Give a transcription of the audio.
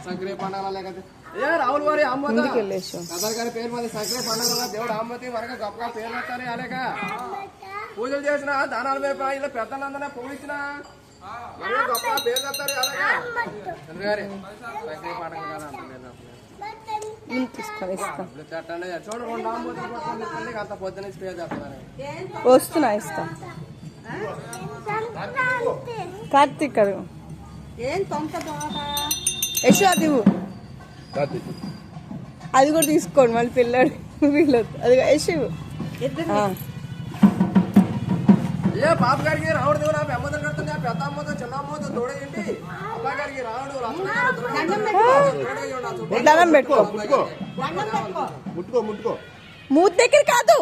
సక్రే పండుగ లేకపోతే ఏ రావుల వారి అమ్మత గారి పేరు మీద సక్రే పండుగ దేవుడు అమ్మతి మనకు గొప్పగా పేరు వస్తానే అలాగ పూజలు చేసిన దానాల మీద ఇలా పెద్దలందరినీ పూలు ఇచ్చిన గొప్పగా పేరు వస్తారు అలాగా గారి సక్రే పండుగ కదా చూడండి అంత పొద్దున పేరు చేస్తున్నారు వస్తున్నా ఇస్తా కార్తీక్ అడుగు యశు అది అది కూడా తీసుకోండి మళ్ళీ పిల్లాడు వీళ్ళొద్దు అది యశు ఏ పాప గారికి రావుడు దేవుడు అమ్మదం కడుతుంది పెద్ద అమ్మతో చిన్న అమ్మతో తోడేయండి అబ్బ గారికి రావుడు దండం పెట్టుకో ముట్టుకో మూతి దగ్గర కాదు